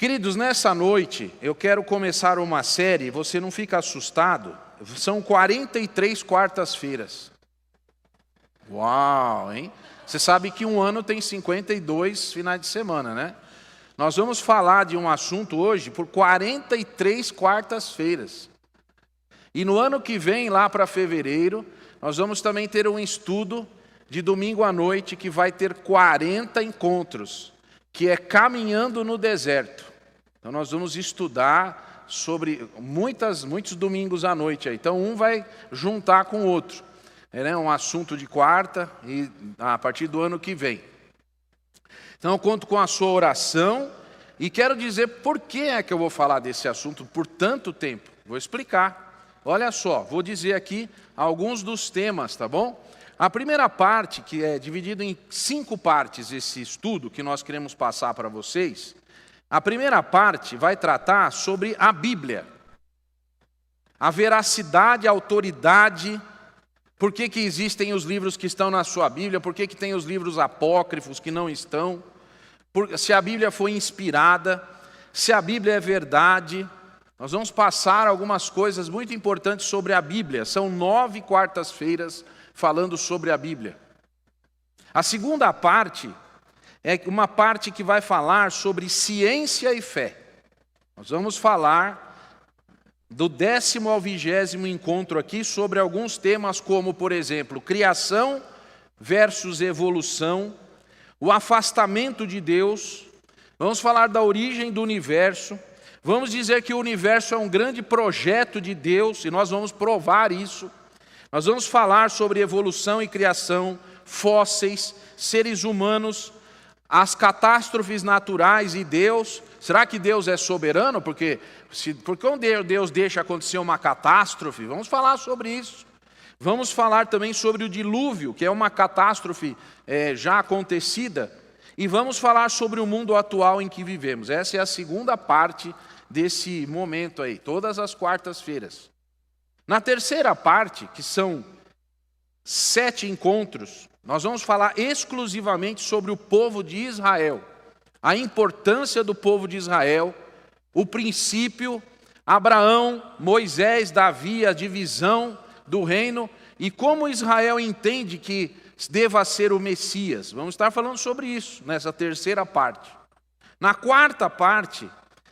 Queridos, nessa noite eu quero começar uma série, você não fica assustado, são 43 quartas-feiras. Uau, hein? Você sabe que um ano tem 52 finais de semana, né? Nós vamos falar de um assunto hoje por 43 quartas-feiras. E no ano que vem, lá para fevereiro, nós vamos também ter um estudo de domingo à noite que vai ter 40 encontros, que é Caminhando no Deserto. Então nós vamos estudar sobre muitos domingos à noite aí. Então um vai juntar com o outro. É um assunto de quarta e a partir do ano que vem. Então eu conto com a sua oração e quero dizer por que é que eu vou falar desse assunto por tanto tempo. Vou explicar. Olha só, vou dizer aqui alguns dos temas, tá bom? A primeira parte, que é dividido em 5 partes esse estudo que nós queremos passar para vocês. A primeira parte vai tratar sobre a Bíblia. A veracidade, a autoridade, por que existem os livros que estão na sua Bíblia, por que tem os livros apócrifos que não estão, se a Bíblia foi inspirada, se a Bíblia é verdade. Nós vamos passar algumas coisas muito importantes sobre a Bíblia. São 9 quartas-feiras falando sobre a Bíblia. A segunda parte é uma parte que vai falar sobre ciência e fé. Nós vamos falar do 10º ao 20º encontro aqui sobre alguns temas como, por exemplo, criação versus evolução, o afastamento de Deus. Vamos falar da origem do universo. Vamos dizer que o universo é um grande projeto de Deus e nós vamos provar isso. Nós vamos falar sobre evolução e criação, fósseis, seres humanos, as catástrofes naturais e Deus. Será que Deus é soberano? Porque quando Deus deixa acontecer uma catástrofe, vamos falar sobre isso. Vamos falar também sobre o dilúvio, que é uma catástrofe já acontecida. E vamos falar sobre o mundo atual em que vivemos. Essa é a segunda parte desse momento aí, todas as quartas-feiras. Na terceira parte, que são 7 encontros, nós vamos falar exclusivamente sobre o povo de Israel, a importância do povo de Israel, o princípio, Abraão, Moisés, Davi, a divisão do reino e como Israel entende que deva ser o Messias. Vamos estar falando sobre isso nessa terceira parte. Na quarta parte,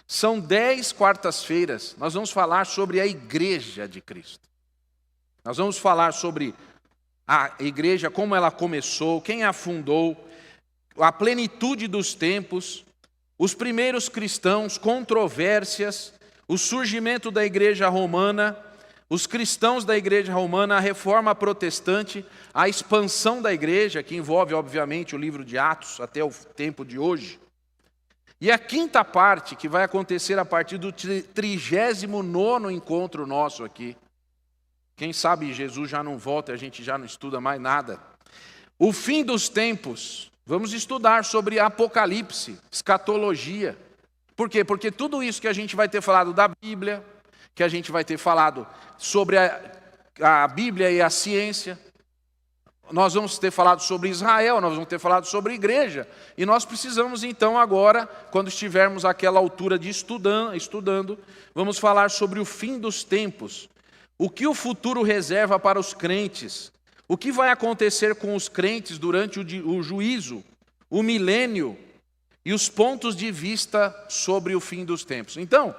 são 10 quartas-feiras, nós vamos falar sobre a Igreja de Cristo. Nós vamos falar sobre a igreja, como ela começou, quem a fundou, a plenitude dos tempos, os primeiros cristãos, controvérsias, o surgimento da igreja romana, os cristãos da igreja romana, a reforma protestante, a expansão da igreja, que envolve, obviamente, o livro de Atos até o tempo de hoje. E a quinta parte, que vai acontecer a partir do 39º encontro nosso aqui. Quem sabe Jesus já não volta e a gente já não estuda mais nada. O fim dos tempos. Vamos estudar sobre Apocalipse, escatologia. Por quê? Porque tudo isso que a gente vai ter falado da Bíblia, que a gente vai ter falado sobre a Bíblia e a ciência, nós vamos ter falado sobre Israel, nós vamos ter falado sobre igreja. E nós precisamos então agora, quando estivermos àquela altura de estudando, vamos falar sobre o fim dos tempos. O que o futuro reserva para os crentes? O que vai acontecer com os crentes durante o juízo, o milênio e os pontos de vista sobre o fim dos tempos? Então,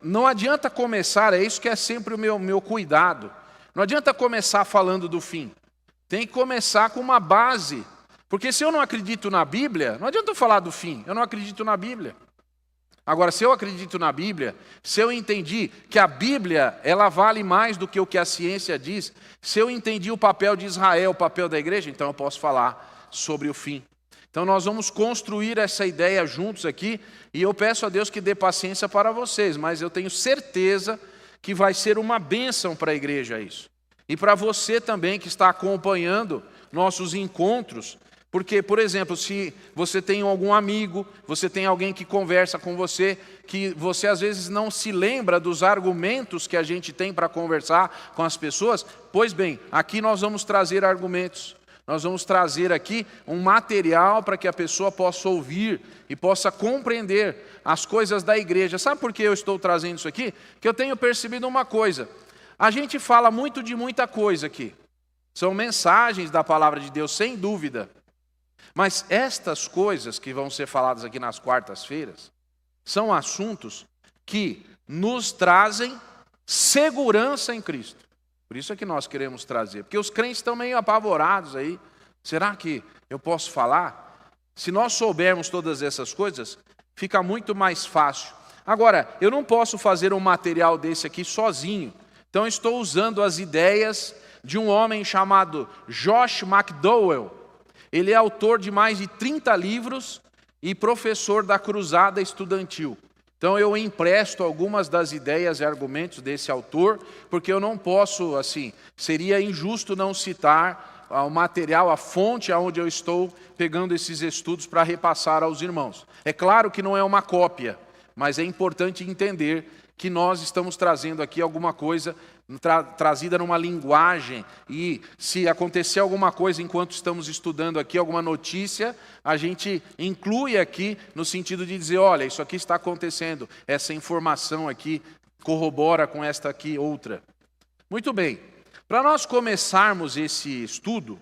não adianta começar, é isso que é sempre o meu cuidado. Não adianta começar falando do fim. Tem que começar com uma base. Porque se eu não acredito na Bíblia, não adianta eu falar do fim, eu não acredito na Bíblia. Agora, se eu acredito na Bíblia, se eu entendi que a Bíblia ela vale mais do que o que a ciência diz, se eu entendi o papel de Israel, o papel da igreja, então eu posso falar sobre o fim. Então nós vamos construir essa ideia juntos aqui, e eu peço a Deus que dê paciência para vocês, mas eu tenho certeza que vai ser uma bênção para a igreja isso. E para você também que está acompanhando nossos encontros. Porque, por exemplo, se você tem algum amigo, você tem alguém que conversa com você, que você às vezes não se lembra dos argumentos que a gente tem para conversar com as pessoas, pois bem, aqui nós vamos trazer argumentos. nós vamos trazer aqui um material para que a pessoa possa ouvir e possa compreender as coisas da igreja. Sabe por que eu estou trazendo isso aqui? Que eu tenho percebido uma coisa. A gente fala muito de muita coisa aqui. São mensagens da palavra de Deus, sem dúvida. Mas estas coisas que vão ser faladas aqui nas quartas-feiras, são assuntos que nos trazem segurança em Cristo. Por isso é que nós queremos trazer. Porque os crentes estão meio apavorados aí. Será que eu posso falar? Se nós soubermos todas essas coisas, fica muito mais fácil. Agora, eu não posso fazer um material desse aqui sozinho. Então, estou usando as ideias de um homem chamado Josh McDowell. Ele é autor de mais de 30 livros e professor da Cruzada Estudantil. Então eu empresto algumas das ideias e argumentos desse autor, porque eu não posso, assim, seria injusto não citar o material, a fonte aonde eu estou pegando esses estudos para repassar aos irmãos. É claro que não é uma cópia, mas é importante entender que nós estamos trazendo aqui alguma coisa trazida numa linguagem, e se acontecer alguma coisa enquanto estamos estudando aqui, alguma notícia, a gente inclui aqui no sentido de dizer, olha, isso aqui está acontecendo, essa informação aqui corrobora com esta aqui outra. Muito bem, para nós começarmos esse estudo,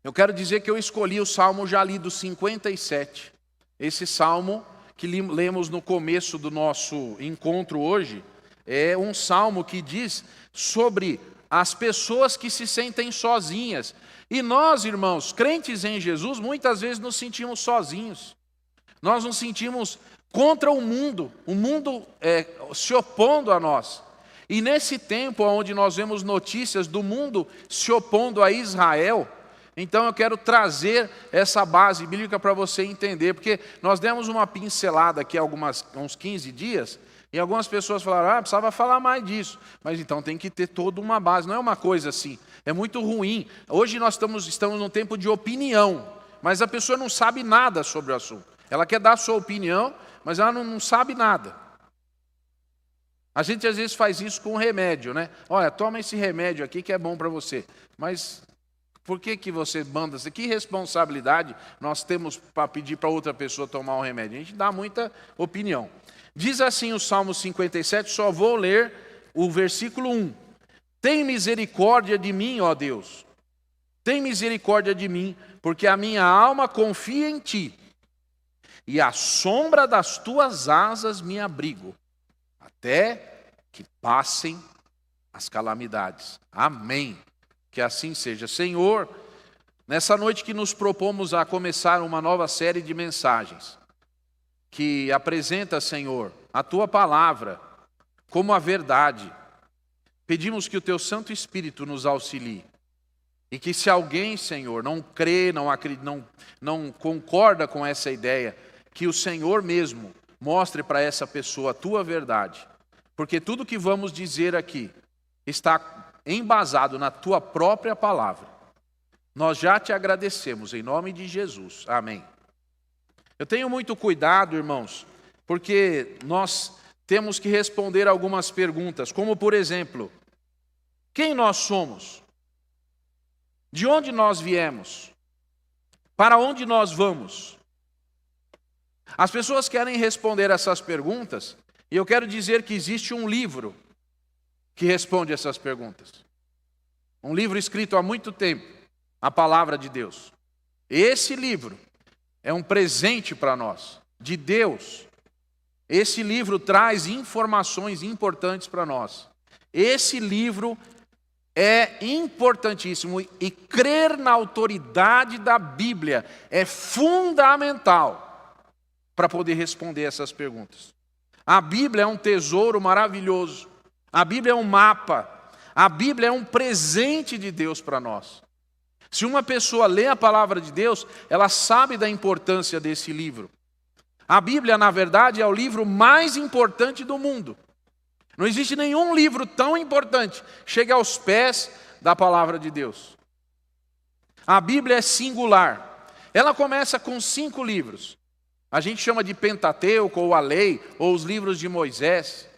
eu quero dizer que eu escolhi o Salmo já lido 57, esse Salmo que lemos no começo do nosso encontro hoje, é um salmo que diz sobre as pessoas que se sentem sozinhas. E nós, irmãos, crentes em Jesus, muitas vezes nos sentimos sozinhos. Nós nos sentimos contra o mundo se opondo a nós. E nesse tempo onde nós vemos notícias do mundo se opondo a Israel, então eu quero trazer essa base bíblica para você entender, porque nós demos uma pincelada aqui há uns 15 dias, e algumas pessoas falaram, precisava falar mais disso. Mas então tem que ter toda uma base, não é uma coisa assim, é muito ruim. Hoje nós estamos num tempo de opinião, mas a pessoa não sabe nada sobre o assunto. Ela quer dar a sua opinião, mas ela não sabe nada. A gente às vezes faz isso com remédio, né? Olha, toma esse remédio aqui que é bom para você. Mas por que você manda isso? Que responsabilidade nós temos para pedir para outra pessoa tomar um remédio? A gente dá muita opinião. Diz assim o Salmo 57, só vou ler o versículo 1. Tem misericórdia de mim, ó Deus. Tem misericórdia de mim, porque a minha alma confia em Ti. E à sombra das Tuas asas me abrigo, até que passem as calamidades. Amém. Que assim seja. Senhor, nessa noite que nos propomos a começar uma nova série de mensagens, que apresenta, Senhor, a Tua palavra como a verdade, pedimos que o Teu Santo Espírito nos auxilie. E que se alguém, Senhor, não crê, não concorda com essa ideia, que o Senhor mesmo mostre para essa pessoa a Tua verdade. Porque tudo que vamos dizer aqui está embasado na Tua própria palavra. Nós já Te agradecemos, em nome de Jesus. Amém. Eu tenho muito cuidado, irmãos, porque nós temos que responder algumas perguntas, como por exemplo, quem nós somos? De onde nós viemos? Para onde nós vamos? As pessoas querem responder essas perguntas, e eu quero dizer que existe um livro que responde essas perguntas. Um livro escrito há muito tempo, a Palavra de Deus. Esse livro é um presente para nós, de Deus. Esse livro traz informações importantes para nós. Esse livro é importantíssimo e crer na autoridade da Bíblia é fundamental para poder responder essas perguntas. A Bíblia é um tesouro maravilhoso. A Bíblia é um mapa. A Bíblia é um presente de Deus para nós. Se uma pessoa lê a palavra de Deus, ela sabe da importância desse livro. A Bíblia, na verdade, é o livro mais importante do mundo. Não existe nenhum livro tão importante que chegue aos pés da palavra de Deus. A Bíblia é singular. Ela começa com 5 livros. A gente chama de Pentateuco, ou a Lei, ou os livros de Moisés.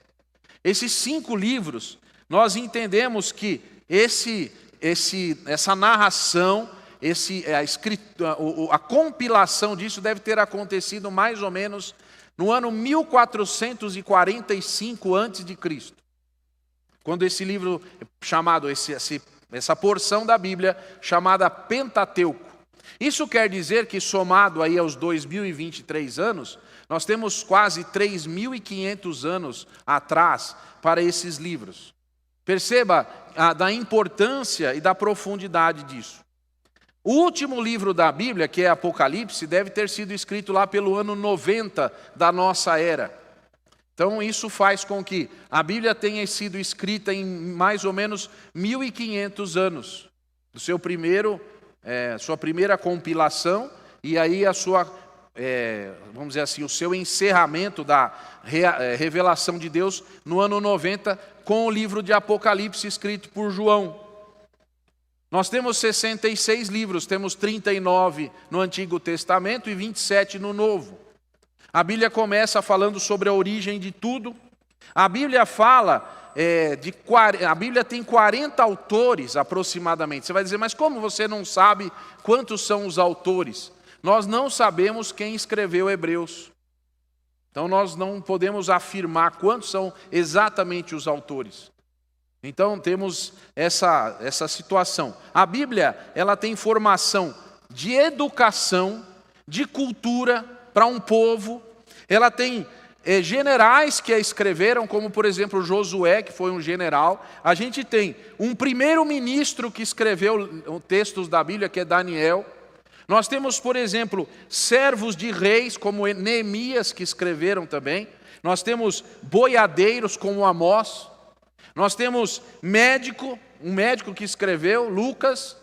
Esses 5 livros, nós entendemos que essa narração, a compilação disso deve ter acontecido mais ou menos no ano 1445 a.C., quando esse livro chamado, essa porção da Bíblia chamada Pentateuco. Isso quer dizer que, somado aí aos 2023 anos, nós temos quase 3.500 anos atrás para esses livros. Perceba da importância e da profundidade disso. O último livro da Bíblia, que é Apocalipse, deve ter sido escrito lá pelo ano 90 da nossa era. Então isso faz com que a Bíblia tenha sido escrita em mais ou menos 1.500 anos. Do sua primeira compilação e aí vamos dizer assim, o seu encerramento da revelação de Deus no ano 90 com o livro de Apocalipse escrito por João. Nós temos 66 livros, temos 39 no Antigo Testamento e 27 no Novo. A Bíblia começa falando sobre a origem de tudo. A Bíblia fala, a Bíblia tem 40 autores aproximadamente. Você vai dizer, mas como você não sabe quantos são os autores? Nós não sabemos quem escreveu Hebreus. Então nós não podemos afirmar quantos são exatamente os autores. Então temos essa situação. A Bíblia, ela tem formação de educação, de cultura para um povo. Ela tem generais que a escreveram, como por exemplo Josué, que foi um general. A gente tem um primeiro-ministro que escreveu textos da Bíblia, que é Daniel. Nós temos, por exemplo, servos de reis, como Neemias, que escreveram também. Nós temos boiadeiros, como Amós. Nós temos um médico que escreveu, Lucas,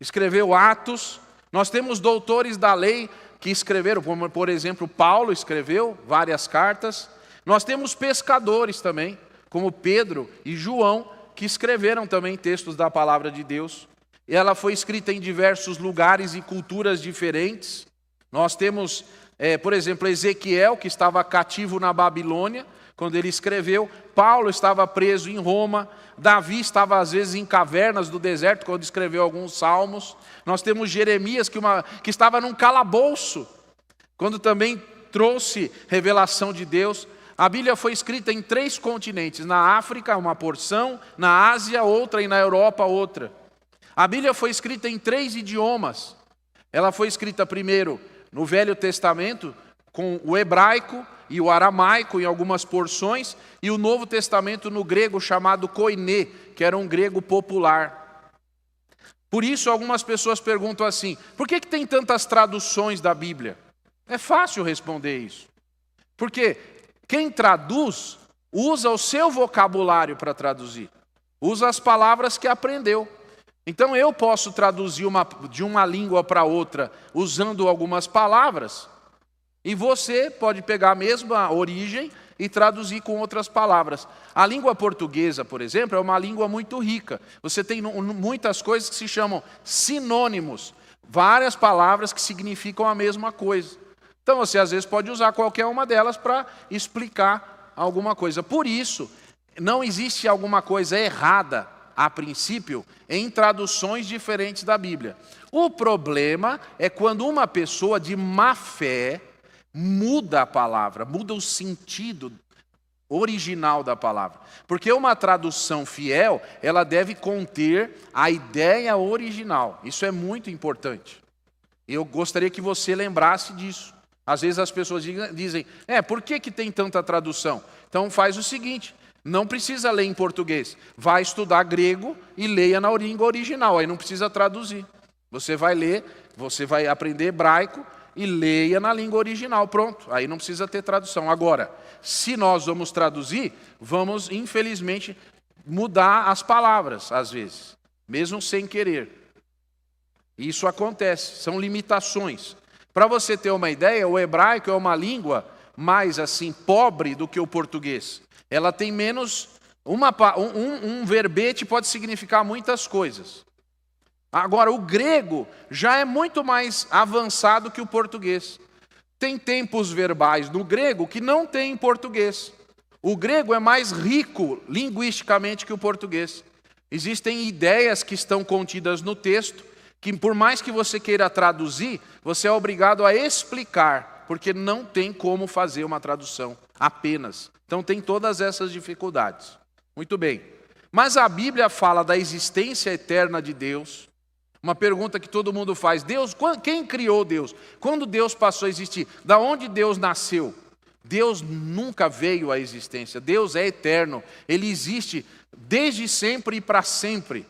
escreveu Atos. Nós temos doutores da lei que escreveram, como por exemplo Paulo escreveu várias cartas. Nós temos pescadores também, como Pedro e João, que escreveram também textos da palavra de Deus. Ela foi escrita em diversos lugares e culturas diferentes. Nós temos, por exemplo, Ezequiel, que estava cativo na Babilônia, quando ele escreveu. Paulo estava preso em Roma. Davi estava às vezes em cavernas do deserto, quando escreveu alguns salmos. Nós temos Jeremias, que estava num calabouço, quando também trouxe revelação de Deus. A Bíblia foi escrita em 3 continentes. Na África, uma porção. Na Ásia, outra. E na Europa, outra. A Bíblia foi escrita em 3 idiomas. Ela foi escrita primeiro no Velho Testamento, com o hebraico e o aramaico em algumas porções, e o Novo Testamento no grego chamado koiné, que era um grego popular. Por isso algumas pessoas perguntam assim, por que tem tantas traduções da Bíblia? É fácil responder isso. Porque quem traduz usa o seu vocabulário para traduzir. Usa as palavras que aprendeu. Então eu posso traduzir de uma língua para outra usando algumas palavras, e você pode pegar a mesma origem e traduzir com outras palavras. A língua portuguesa, por exemplo, é uma língua muito rica. Você tem muitas coisas que se chamam sinônimos, várias palavras que significam a mesma coisa. Então você às vezes pode usar qualquer uma delas para explicar alguma coisa. Por isso, não existe alguma coisa errada, a princípio, em traduções diferentes da Bíblia. O problema é quando uma pessoa de má fé muda a palavra, muda o sentido original da palavra. Porque uma tradução fiel, ela deve conter a ideia original. Isso é muito importante. Eu gostaria que você lembrasse disso. Às vezes as pessoas dizem, por que tem tanta tradução? Então faz o seguinte, não precisa ler em português. Vai estudar grego e leia na língua original, aí não precisa traduzir. Você vai ler, você vai aprender hebraico, e leia na língua original, pronto. Aí não precisa ter tradução. Agora, se nós vamos traduzir, vamos, infelizmente, mudar as palavras, às vezes, mesmo sem querer. Isso acontece, são limitações. Para você ter uma ideia, o hebraico é uma língua mais, assim, pobre do que o português. Ela tem menos... Um verbete pode significar muitas coisas. Agora, o grego já é muito mais avançado que o português. Tem tempos verbais no grego que não tem em português. O grego é mais rico linguisticamente que o português. Existem ideias que estão contidas no texto, que por mais que você queira traduzir, você é obrigado a explicar, porque não tem como fazer uma tradução apenas. Então tem todas essas dificuldades. Muito bem. Mas a Bíblia fala da existência eterna de Deus. Uma pergunta que todo mundo faz: Deus, quem criou Deus? Quando Deus passou a existir? Da onde Deus nasceu? Deus nunca veio à existência. Deus é eterno. Ele existe desde sempre e para sempre.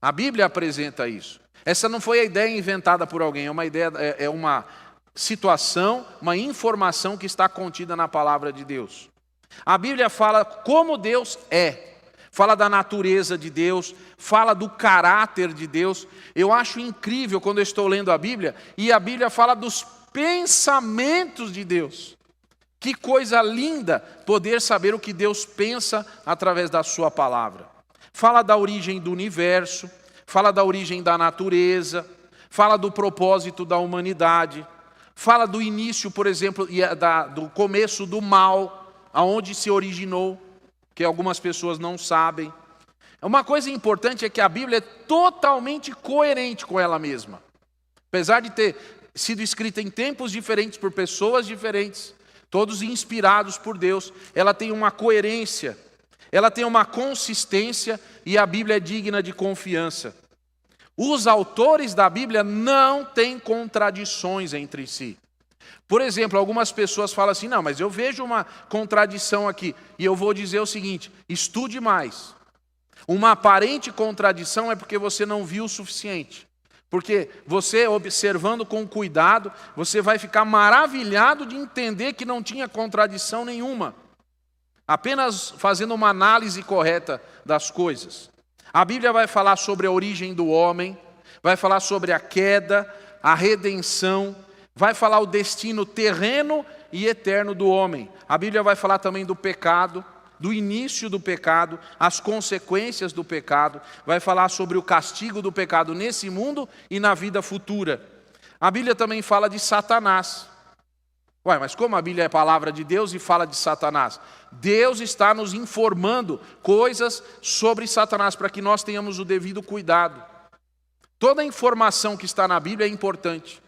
A Bíblia apresenta isso. Essa não foi a ideia inventada por alguém, é uma situação, uma informação que está contida na palavra de Deus. A Bíblia fala como Deus é, fala da natureza de Deus, fala do caráter de Deus. Eu acho incrível quando eu estou lendo a Bíblia, e a Bíblia fala dos pensamentos de Deus. Que coisa linda poder saber o que Deus pensa através da sua palavra. Fala da origem do universo, fala da origem da natureza, fala do propósito da humanidade, fala do início, por exemplo, do começo do mal, aonde se originou, que algumas pessoas não sabem. Uma coisa importante é que a Bíblia é totalmente coerente com ela mesma. Apesar de ter sido escrita em tempos diferentes por pessoas diferentes, todos inspirados por Deus, ela tem uma coerência, ela tem uma consistência, e a Bíblia é digna de confiança. Os autores da Bíblia não têm contradições entre si. Por exemplo, algumas pessoas falam assim: não, mas eu vejo uma contradição aqui. E eu vou dizer o seguinte: estude mais. Uma aparente contradição é porque você não viu o suficiente. Porque você, observando com cuidado, você vai ficar maravilhado de entender que não tinha contradição nenhuma. Apenas fazendo uma análise correta das coisas. A Bíblia vai falar sobre a origem do homem, vai falar sobre a queda, a redenção, vai falar o destino terreno e eterno do homem. A Bíblia vai falar também do pecado, do início do pecado, as consequências do pecado, vai falar sobre o castigo do pecado nesse mundo e na vida futura. A Bíblia também fala de Satanás. Ué, mas como a Bíblia é a palavra de Deus e fala de Satanás? Deus está nos informando coisas sobre Satanás para que nós tenhamos o devido cuidado. Toda a informação que está na Bíblia é importante.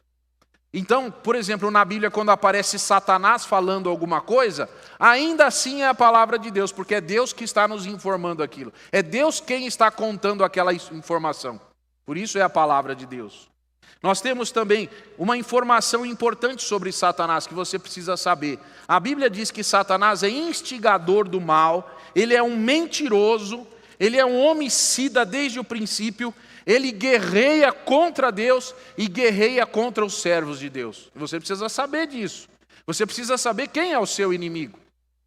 Então, por exemplo, na Bíblia, quando aparece Satanás falando alguma coisa, ainda assim é a palavra de Deus, porque é Deus que está nos informando aquilo. É Deus quem está contando aquela informação. Por isso é a palavra de Deus. Nós temos também uma informação importante sobre Satanás que você precisa saber. A Bíblia diz que Satanás é instigador do mal, ele é um mentiroso, ele é um homicida desde o princípio, ele guerreia contra Deus e guerreia contra os servos de Deus. Você precisa saber disso. Você precisa saber quem é o seu inimigo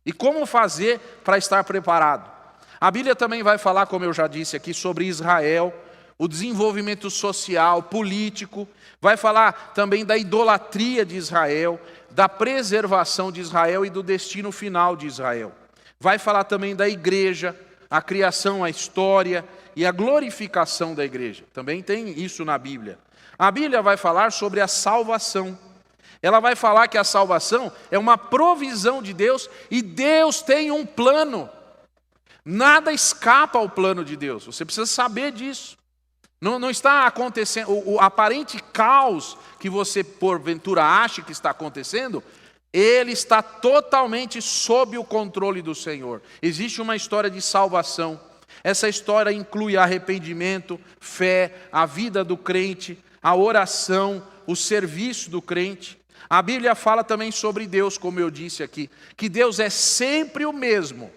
e como fazer para estar preparado. A Bíblia também vai falar, como eu já disse aqui, sobre Israel, o desenvolvimento social, político, vai falar também da idolatria de Israel, da preservação de Israel e do destino final de Israel. Vai falar também da igreja, a criação, a história e a glorificação da igreja. Também tem isso na Bíblia. A Bíblia vai falar sobre a salvação. Ela vai falar que a salvação é uma provisão de Deus e Deus tem um plano. Nada escapa ao plano de Deus. Você precisa saber disso. Não está acontecendo, o aparente caos que você porventura acha que está acontecendo, ele está totalmente sob o controle do Senhor. Existe uma história de salvação. Essa história inclui arrependimento, fé, a vida do crente, a oração, o serviço do crente. A Bíblia fala também sobre Deus, como eu disse aqui, que Deus é sempre o mesmo.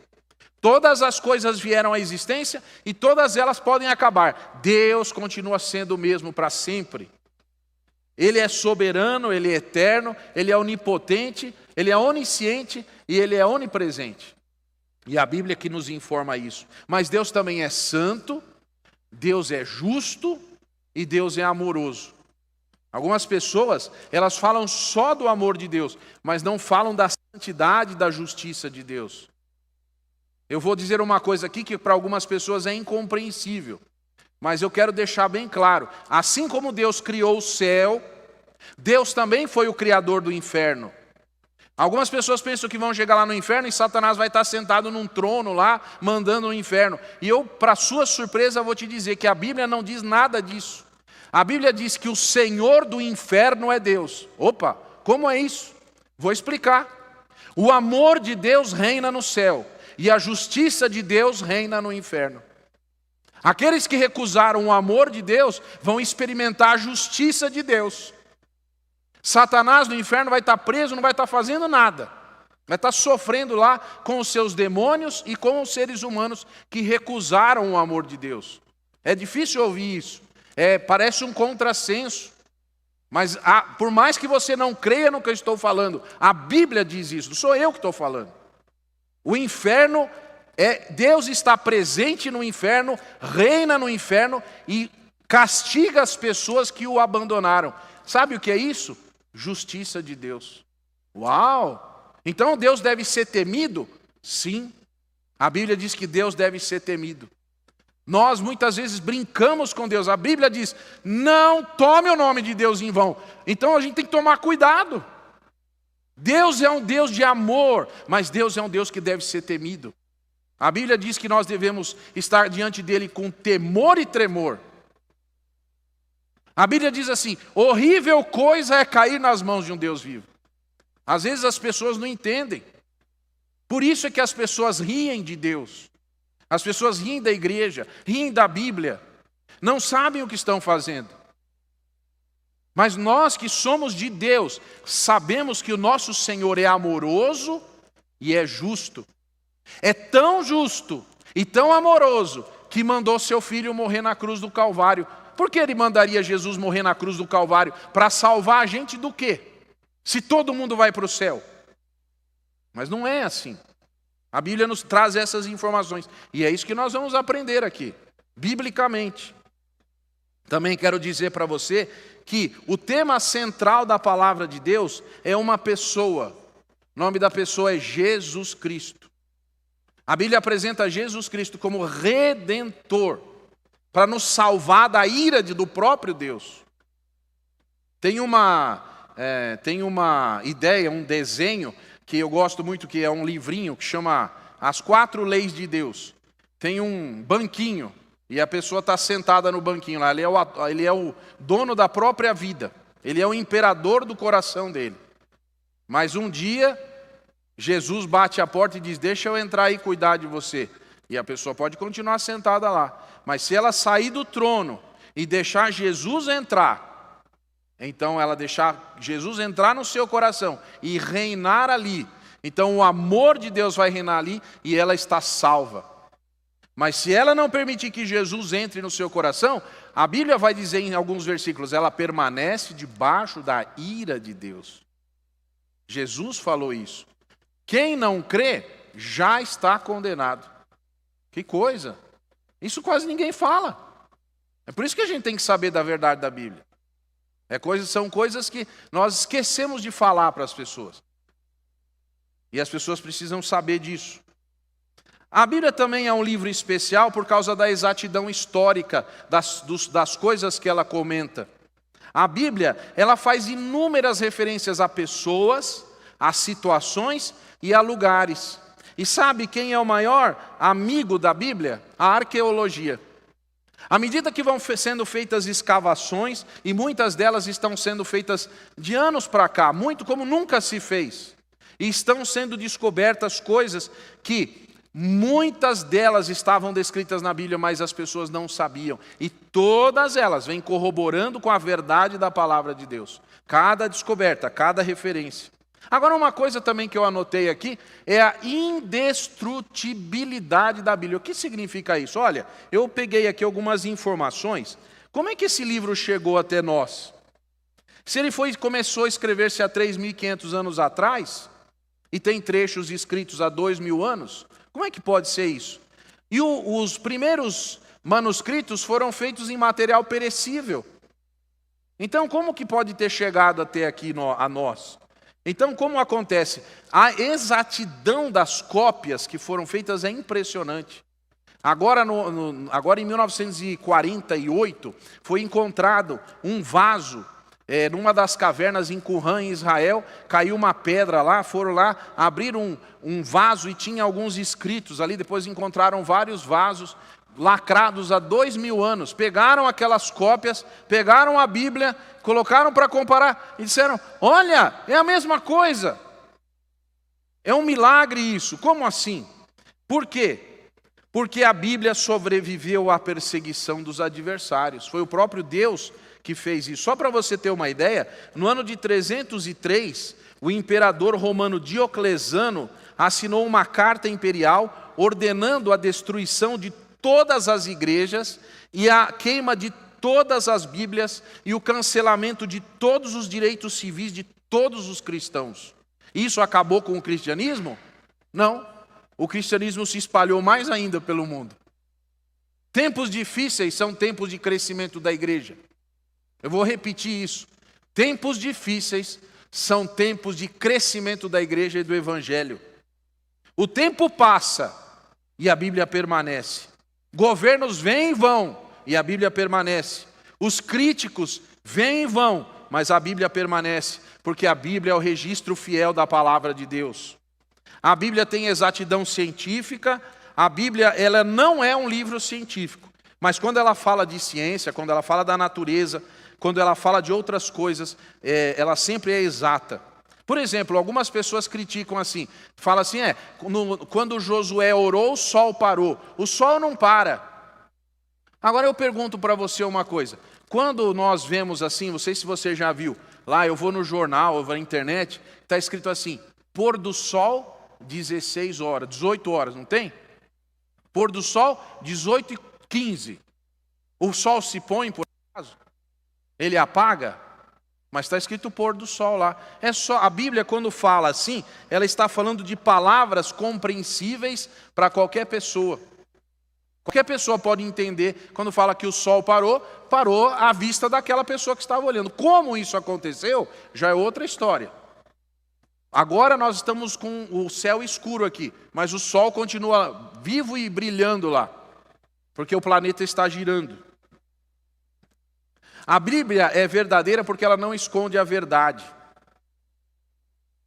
Todas as coisas vieram à existência e todas elas podem acabar. Deus continua sendo o mesmo para sempre. Ele é soberano, Ele é eterno, Ele é onipotente, Ele é onisciente e Ele é onipresente. E a Bíblia que nos informa isso. Mas Deus também é santo, Deus é justo e Deus é amoroso. Algumas pessoas, elas falam só do amor de Deus, mas não falam da santidade e da justiça de Deus. Eu vou dizer uma coisa aqui que para algumas pessoas é incompreensível, mas eu quero deixar bem claro. Assim como Deus criou o céu, Deus também foi o criador do inferno. Algumas pessoas pensam que vão chegar lá no inferno e Satanás vai estar sentado num trono lá, mandando no inferno. E eu, para sua surpresa, vou te dizer que a Bíblia não diz nada disso. A Bíblia diz que o Senhor do inferno é Deus. Opa, como é isso? Vou explicar. O amor de Deus reina no céu e a justiça de Deus reina no inferno. Aqueles que recusaram o amor de Deus vão experimentar a justiça de Deus. Satanás no inferno vai estar preso, não vai estar fazendo nada. Vai estar sofrendo lá com os seus demônios e com os seres humanos que recusaram o amor de Deus. É difícil ouvir isso. Parece um contrassenso. Mas por mais que você não creia no que eu estou falando, a Bíblia diz isso, não sou eu que estou falando. O inferno, Deus está presente no inferno, reina no inferno e castiga as pessoas que o abandonaram. Sabe o que é isso? Justiça de Deus. Uau! Então Deus deve ser temido? Sim. A Bíblia diz que Deus deve ser temido. Nós muitas vezes brincamos com Deus. A Bíblia diz, não tome o nome de Deus em vão. Então a gente tem que tomar cuidado. Deus é um Deus de amor, mas Deus é um Deus que deve ser temido. A Bíblia diz que nós devemos estar diante dele com temor e tremor. A Bíblia diz assim, horrível coisa é cair nas mãos de um Deus vivo. Às vezes as pessoas não entendem. Por isso é que as pessoas riem de Deus. As pessoas riem da igreja, riem da Bíblia. Não sabem o que estão fazendo. Mas nós que somos de Deus, sabemos que o nosso Senhor é amoroso e é justo. É tão justo e tão amoroso que mandou seu filho morrer na cruz do Calvário. Por que ele mandaria Jesus morrer na cruz do Calvário? Para salvar a gente do quê? Se todo mundo vai para o céu. Mas não é assim. A Bíblia nos traz essas informações. E é isso que nós vamos aprender aqui, biblicamente. Também quero dizer para você que o tema central da palavra de Deus é uma pessoa. O nome da pessoa é Jesus Cristo. A Bíblia apresenta Jesus Cristo como Redentor, para nos salvar da ira do próprio Deus. Tem uma ideia, um desenho, que eu gosto muito, que é um livrinho, que chama As 4 Leis de Deus. Tem um banquinho, e a pessoa está sentada no banquinho lá. Ele é o dono da própria vida. Ele é o imperador do coração dele. Mas um dia, Jesus bate a porta e diz, deixa eu entrar e cuidar de você. E a pessoa pode continuar sentada lá. Mas se ela sair do trono e deixar Jesus entrar, então ela deixar Jesus entrar no seu coração e reinar ali, então o amor de Deus vai reinar ali e ela está salva. Mas se ela não permitir que Jesus entre no seu coração, a Bíblia vai dizer em alguns versículos, ela permanece debaixo da ira de Deus. Jesus falou isso. Quem não crê já está condenado. Que coisa! Isso quase ninguém fala. É por isso que a gente tem que saber da verdade da Bíblia. São coisas que nós esquecemos de falar para as pessoas. E as pessoas precisam saber disso. A Bíblia também é um livro especial por causa da exatidão histórica das coisas que ela comenta. A Bíblia, ela faz inúmeras referências a pessoas, a situações e a lugares. E sabe quem é o maior amigo da Bíblia? A arqueologia. À medida que vão sendo feitas escavações, e muitas delas estão sendo feitas de anos para cá, muito como nunca se fez, e estão sendo descobertas coisas que muitas delas estavam descritas na Bíblia, mas as pessoas não sabiam. E todas elas vêm corroborando com a verdade da palavra de Deus. Cada descoberta, cada referência. Agora, uma coisa também que eu anotei aqui é a indestrutibilidade da Bíblia. O que significa isso? Olha, eu peguei aqui algumas informações. Como é que esse livro chegou até nós? Se ele começou a escrever-se há 3.500 anos atrás, e tem trechos escritos há 2.000 anos, como é que pode ser isso? E os primeiros manuscritos foram feitos em material perecível. Então, como que pode ter chegado até aqui a nós? Então, como acontece? A exatidão das cópias que foram feitas é impressionante. Agora em 1948, foi encontrado um vaso numa das cavernas em Qumran, em Israel, caiu uma pedra lá, foram lá, abriram um vaso e tinha alguns escritos ali, depois encontraram vários vasos lacrados há 2000 anos, pegaram aquelas cópias, pegaram a Bíblia, colocaram para comparar e disseram, olha, é a mesma coisa. É um milagre isso, como assim? Por quê? Porque a Bíblia sobreviveu à perseguição dos adversários, foi o próprio Deus que fez isso. Só para você ter uma ideia, no ano de 303, o imperador romano Diocleciano assinou uma carta imperial ordenando a destruição de todas as igrejas e a queima de todas as Bíblias e o cancelamento de todos os direitos civis de todos os cristãos. Isso acabou com o cristianismo? Não. O cristianismo se espalhou mais ainda pelo mundo. Tempos difíceis são tempos de crescimento da igreja. Eu vou repetir isso. Tempos difíceis são tempos de crescimento da igreja e do evangelho. O tempo passa e a Bíblia permanece. Governos vêm e vão e a Bíblia permanece. Os críticos vêm e vão, mas a Bíblia permanece, porque a Bíblia é o registro fiel da palavra de Deus. A Bíblia tem exatidão científica, a Bíblia ela não é um livro científico, mas quando ela fala de ciência, quando ela fala da natureza, quando ela fala de outras coisas, ela sempre é exata. Por exemplo, algumas pessoas criticam assim, falam assim, quando Josué orou, o sol parou. O sol não para. Agora eu pergunto para você uma coisa, quando nós vemos assim, não sei se você já viu, lá eu vou no jornal, eu vou na internet, está escrito assim, pôr do sol, 16 horas, 18 horas, não tem? Pôr do sol, 18h15. O sol se põe, por acaso? Ele apaga? Mas está escrito pôr do sol lá. É só, a Bíblia, quando fala assim, ela está falando de palavras compreensíveis para qualquer pessoa. Qualquer pessoa pode entender, quando fala que o sol parou, parou à vista daquela pessoa que estava olhando. Como isso aconteceu, já é outra história. Agora nós estamos com o céu escuro aqui, mas o sol continua vivo e brilhando lá, porque o planeta está girando. A Bíblia é verdadeira porque ela não esconde a verdade.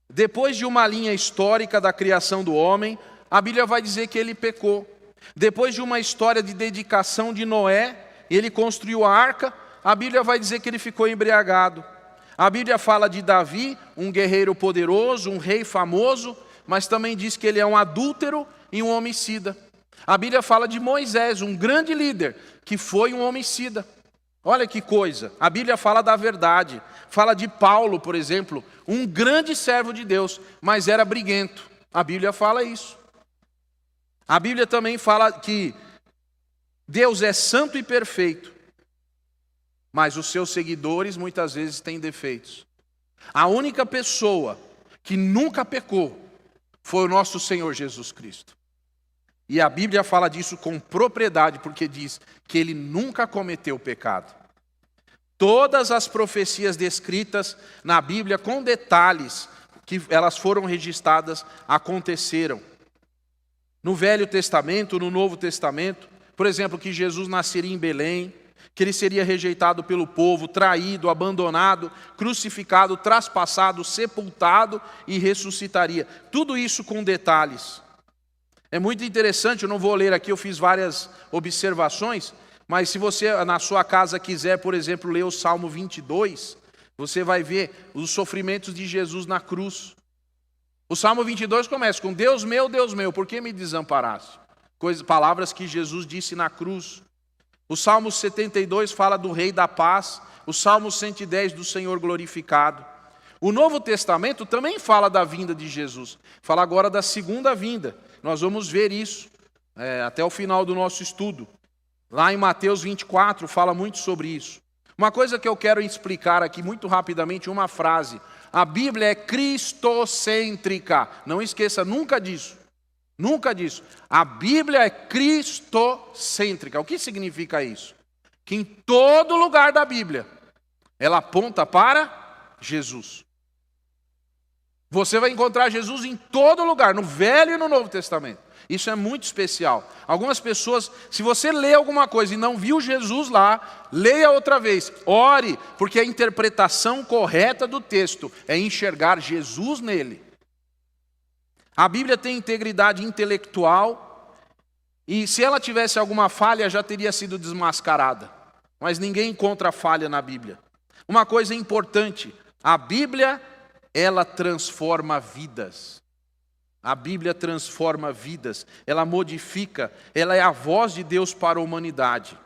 Depois de uma linha histórica da criação do homem, a Bíblia vai dizer que ele pecou. Depois de uma história de dedicação de Noé, ele construiu a arca, a Bíblia vai dizer que ele ficou embriagado. A Bíblia fala de Davi, um guerreiro poderoso, um rei famoso, mas também diz que ele é um adúltero e um homicida. A Bíblia fala de Moisés, um grande líder, que foi um homicida. Olha que coisa, a Bíblia fala da verdade, fala de Paulo, por exemplo, um grande servo de Deus, mas era briguento. A Bíblia fala isso. A Bíblia também fala que Deus é santo e perfeito, mas os seus seguidores muitas vezes têm defeitos. A única pessoa que nunca pecou foi o nosso Senhor Jesus Cristo. E a Bíblia fala disso com propriedade, porque diz que ele nunca cometeu pecado. Todas as profecias descritas na Bíblia, com detalhes, que elas foram registradas, aconteceram. No Velho Testamento, no Novo Testamento, por exemplo, que Jesus nasceria em Belém, que ele seria rejeitado pelo povo, traído, abandonado, crucificado, traspassado, sepultado e ressuscitaria. Tudo isso com detalhes. É muito interessante, eu não vou ler aqui, eu fiz várias observações, mas se você na sua casa quiser, por exemplo, ler o Salmo 22, você vai ver os sofrimentos de Jesus na cruz. O Salmo 22 começa com Deus meu, por que me desamparaste? Palavras que Jesus disse na cruz. O Salmo 72 fala do Rei da Paz, o Salmo 110 do Senhor glorificado. O Novo Testamento também fala da vinda de Jesus, fala agora da segunda vinda. Nós vamos ver isso até o final do nosso estudo. Lá em Mateus 24 fala muito sobre isso. Uma coisa que eu quero explicar aqui muito rapidamente, uma frase. A Bíblia é cristocêntrica. Não esqueça nunca disso. Nunca disso. A Bíblia é cristocêntrica. O que significa isso? Que em todo lugar da Bíblia, ela aponta para Jesus. Você vai encontrar Jesus em todo lugar, no Velho e no Novo Testamento. Isso é muito especial. Algumas pessoas, se você lê alguma coisa e não viu Jesus lá, leia outra vez, ore, porque a interpretação correta do texto é enxergar Jesus nele. A Bíblia tem integridade intelectual e se ela tivesse alguma falha já teria sido desmascarada. Mas ninguém encontra falha na Bíblia. Uma coisa importante, a Bíblia, ela transforma vidas. A Bíblia transforma vidas, ela modifica, ela é a voz de Deus para a humanidade.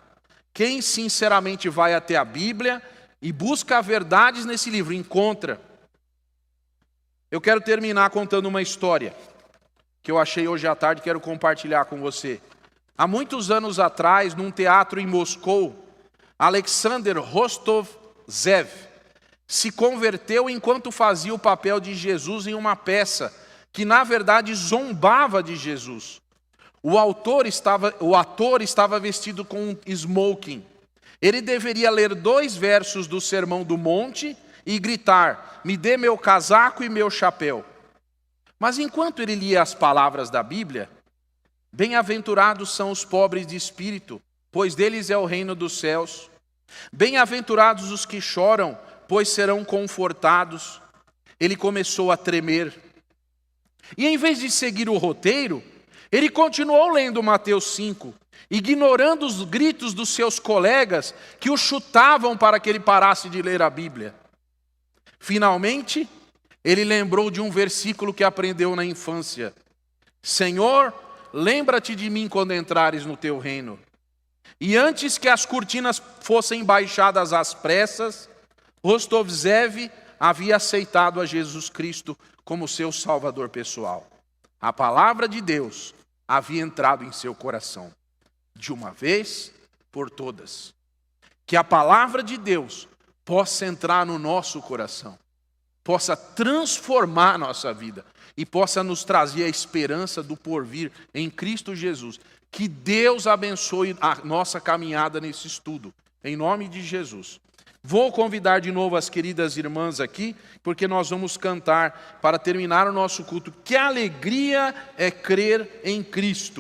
Quem sinceramente vai até a Bíblia e busca verdades nesse livro, encontra. Eu quero terminar contando uma história que eu achei hoje à tarde e quero compartilhar com você. Há muitos anos atrás, num teatro em Moscou, Alexander Rostovtsev se converteu enquanto fazia o papel de Jesus em uma peça que na verdade zombava de Jesus. O ator estava vestido com um smoking. Ele deveria ler 2 versos do Sermão do Monte e gritar: "Me dê meu casaco e meu chapéu". Mas enquanto ele lia as palavras da Bíblia, bem-aventurados são os pobres de espírito, pois deles é o reino dos céus. Bem-aventurados os que choram, pois serão confortados. Ele começou a tremer. E em vez de seguir o roteiro, ele continuou lendo Mateus 5, ignorando os gritos dos seus colegas que o chutavam para que ele parasse de ler a Bíblia. Finalmente, ele lembrou de um versículo que aprendeu na infância: "Senhor, lembra-te de mim quando entrares no teu reino". E antes que as cortinas fossem baixadas às pressas, Rostovtsev havia aceitado a Jesus Cristo como seu salvador pessoal. A palavra de Deus havia entrado em seu coração, de uma vez por todas. Que a palavra de Deus possa entrar no nosso coração, possa transformar a nossa vida e possa nos trazer a esperança do porvir em Cristo Jesus. Que Deus abençoe a nossa caminhada nesse estudo, em nome de Jesus. Vou convidar de novo as queridas irmãs aqui, porque nós vamos cantar para terminar o nosso culto. Que alegria é crer em Cristo.